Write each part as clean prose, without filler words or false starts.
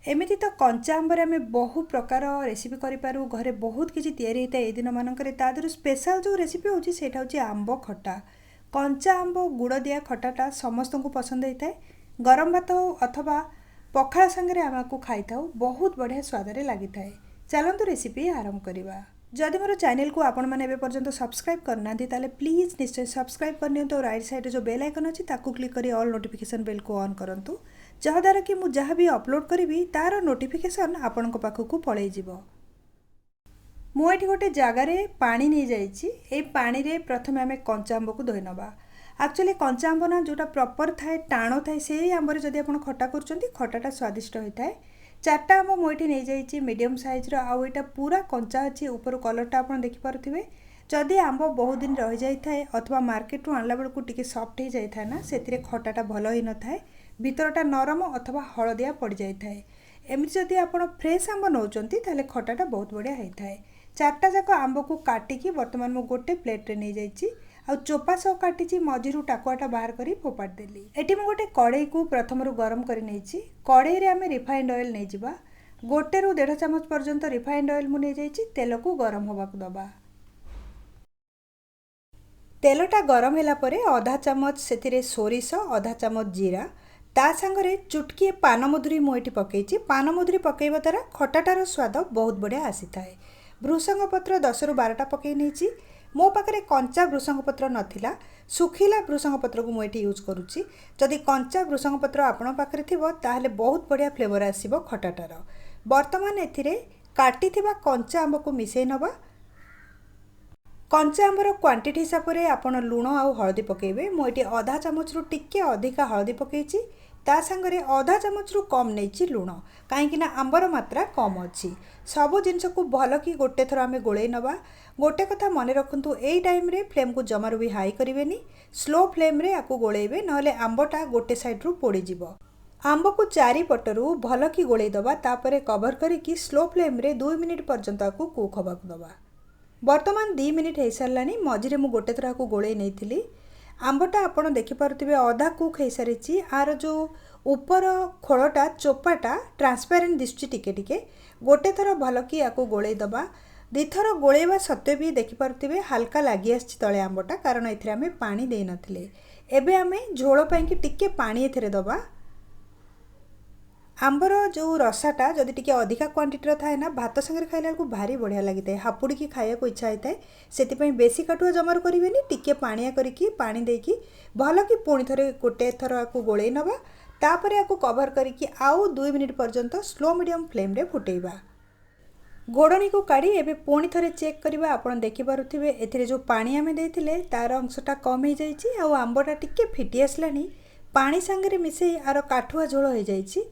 एमती तो कंचा आंबर आम बहु प्रकार रेसिपी करूँ घरे बहुत किसी तैयारी होता है दिन मानक तादर स्पेशल जो रेसिपी होची सेटा होची आंब खटा। कंचा आंब गुड़ दिया खटाटा समस्त को पसंद होता है। गरम भात हो अथवा पखाल संगे आम को खाई था बहुत बढ़िया स्वाद लगी था। चलतु रेसिपी आरंभ करवा। जदि मोर चैनल को आपण मैंने पर्यंत सब्सक्राइब करना ताले प्लीज निश्चय सब्सक्राइब करनी और राइट साइड जो बेल आइकन अच्छी क्लिक कर ऑल नोटिफिकेशन बेल को ऑन करूँ जहाँद्वारा कि मुझे जहाँ भी अपलोड करी तार नोटिफिकेशन आपण पाखक पलि मुझे गोटे जगार पानी नहीं जाइए पानी रे प्रथम आम कंचा आंब को धोई नवा। एक्चुअली कंचा आंब ना जोटा प्रॉपर थाए टाण थाए से आंबर जदि आप खटा खटाटा स्वादिष्ट होता है। चार्टा आंब मुझे नहीं जाइए मीडियम साइज्र आउ यहाँ पूरा कंचा अच्छी ऊपर कलरटा आप देखिपे। जदि आंब बहुत दिन रही जाए अथवा मार्केट आणला बेलू टी सफ्ट हो जाए ना से खटाटा भल ही न था भितरटा नरम अथवा हलदिया पड़ जाए। एमती जदि आप फ्रेश आंब नौकरी ताले खटाटा बहुत बढ़िया होता है। चार्टा जाक आंब को काटिकी बर्तमान मु गोटे प्लेट्रे नहीं जाइए आ चोपा सब काटी मझिरू टाकुआटा बाहर कर फोपाड़ी एटी मु गोटे कड़ई को प्रथम गरम कर कड़ई रे आम रिफाइंड ऑयल नहीं जावा। गोटे रु 1.5 चामच पर्यंत रिफाइंड ऑयल मु नहीं जाइए तेल को गरम होगा दबा। तेलटा गरम होला परे आधा चामच से सोरिष आधा चामच जीरा ता सांगरे चुटकी पानमधुरी मुझे पकई पानमधुरी पकईवा द्वारा खटाटार स्वाद बहुत बढ़िया आसी थाए। भृषंग पत्र 10 रु 12टा पकई नहीं मो पाखे कंचा भृषंग पत्र नथिला सुखिला भृषंग पत्र को मुझे यूज करुच्ची। जदि कंचा भृषंग पत्र आपण पाखे थिबो ताहले बहुत बढ़िया फ्लेवर आसीबो खटाटार। वर्तमान एथिरे काटी थिबा कंचा आंब को मिसई नवा। कंचा आंबर क्वांटिटी हिसाब से आपड़ लुण आउ हलदी पकेबे मुझे आधा चामच रु टिके अधिका हलदी पकई ता सांगरे आधा चामच रु कम नहीं लुण कहीं आंबर मात्रा कम अच्छी। सबू जिनस को भल कि गोटे थर आम गोले नवा। गोटे कथा मन रखु यही टाइम रे फ्लेम को जमार भी हाई करेनि स्लो फ्लेम रे आपको गोलेबे नहले आंबटा गोटे साइड रु पोड़ीज। आंब को चारिपटरू भल कि गोले दबा तापर कवर करके स्लो फ्लेम रे 2 मिनिट पर्यंत आपको कुक होगा दबा। वर्तमान 2 मिनिट हो सारा मझे मुझे गोटे थर को गोले नहीं आंबटा आपड़ देखिपे अधा कुक हो सारी आर जो ऊपर खोलटा चोपाटा ट्रांसपेरेंट दिशुची टिके टिके गोटे थर भल कि आपको गोले दबा। 2 थर गोलेवा सत्वे भी देखिपे हाल्का लगी आसी तले आंबटा कारण ये पानी दे नथिले। एबे आमे झोल पाई टिके पानी एथिरे दबा। आंबर जो रसाटा जदि टिके अधिका क्वांटिटी थाए ना भात संगे खाइला को भारी बढ़िया लगी था हापुड़ी की खाया को इच्छा होता है से बेसी काटुआ जमार करेनि टिके पानिया करके पानी देकी भल कि पुणी थे गोटे थर आपको गोले नवा तापर आपको कवर करके आउ 2 मिनिट पर्यंत स्लो मीडियम फ्लेम रे फुटेइबा। घोड़नी को काढ़ी एबे पुणी थे चेक करवा आपड़ देखिपे एथिरे जो पानी आमे देथिले तार अंशटा कम हो जाइए आउ आंबटा टिके फिटी आसलानी पानी सांगे मिसई आर काठुआ झोल हो जाइए।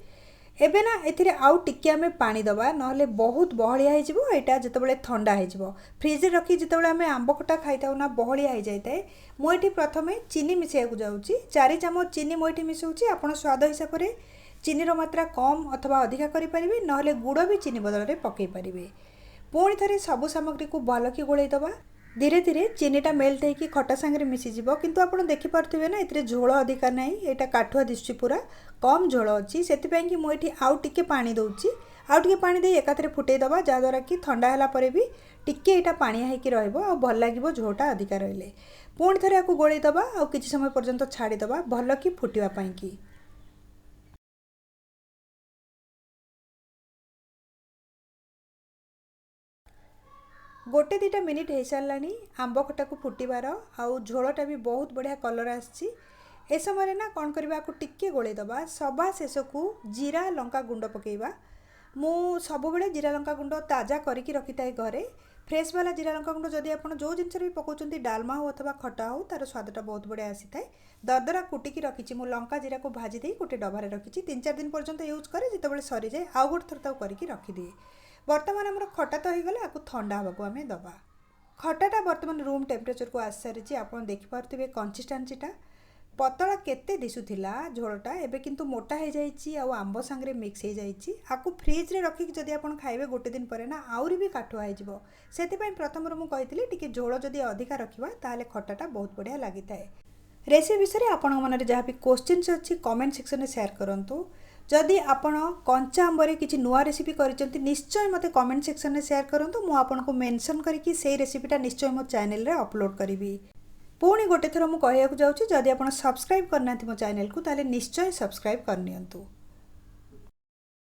एबे ना एथिरे आउ टिके आमे पानी दबा नहले बहुत बहलिया हो एटा जितेबाला ठंडा हो फ्रिज रखी जितेबाला आमे आंब खटा खाई ना बहलिया हो जाए। मुझे प्रथमे चीनी मिसैया को जाऊँगी 4 चामच चीनी मुझे मिसाऊँगी आपण स्वाद हिसाब से चीनीर मात्रा कम अथवा अधिका करें नहले गुड़ भी चीनी बदल में पकई पारे। पुणी थे सबू सामग्री को भल कि गोले दबा धीरे धीरे चीनीटा मेल्ट होकर खटा सांगे मिसीज किंतु आप देखिपे ना ये झोल अधिका ना यहाँ काठुआ दिशुची पूरा कम झोल अच्छी से मुझे आउ टिके पानी दूची आउ टिके पानी दे एकाथरे फुटे दबा जहाँद्वारा कि ठंडा है पर भी टिके यहाँ पानिया होकर भल लगे झोलटा अधिका रही पुणी थे आपको गोले दबा आउ किछि समय पर्यंत छाड़ीदबा भल कि फुटवाई कि। गोटे 2टा मिनिट हो सारा आंब खटा को फुटबार आउ झोलटा भी बहुत बढ़िया कलर आसी समय ना कौन करवा आपको टिके गोले दबा सभा शेष को जीरा लंका गुंड पकेबा। मु सब बेले जीरा लंका गुंड ताजा करके रखी था घरे फ्रेश वाला जीरा लंका गुंड जदि आप जो जिनस भी पकाउछन्ती डालमा हो अथवा खटा हो तार स्वादटा बहुत बढ़िया आसी था। दरदरा कुटिकी रखी मु लंका जीरा को भाजी दे गोटे डबारे रखी 3-4 दिन पर्यंत यूज करे जितेबाला सरी जाए आउ गोटे थर करके रखिदिए। वर्तमान आमर खटा तो हो गला आपको ठंडा होगा आम दबा। खटाटा वर्तमान रूम टेम्परेचर को आसी सारी आप देखिपे कंसिस्टेंसीटा पतला केते दिशुला झोलटा एबे किंतु मोटा हो जाइए आंब सांगे मिक्स हो जाइए आपको फ्रिज रे रखिक जदि आप खाइबे गोटे दिन पर ना आउरी भी काठुआ हो से प्रथम मुझे टिके झोल जदि अधिका रखा ताले खटाटा बहुत बढ़िया लगी था। रेसिपी विषय में आपण मन जहाँ भी क्वेश्चन अच्छी कमेंट सेक्शन में शेयर करूँ। जदि आपण कंचा आंबरे किसी नुआ रेसिपी करचंती निश्चय मते कमेंट सेक्शन में शेयर करंतु मु आपनको मेंशन करके सेही रेसिपीटा निश्चय मो चैनल रे अपलोड करिवि। पुणी गोटे थर मु कहया जाउची जदि आपण सब्सक्राइब करनांती मो चैनल को ताले निश्चय सब्सक्राइब करनियंतु।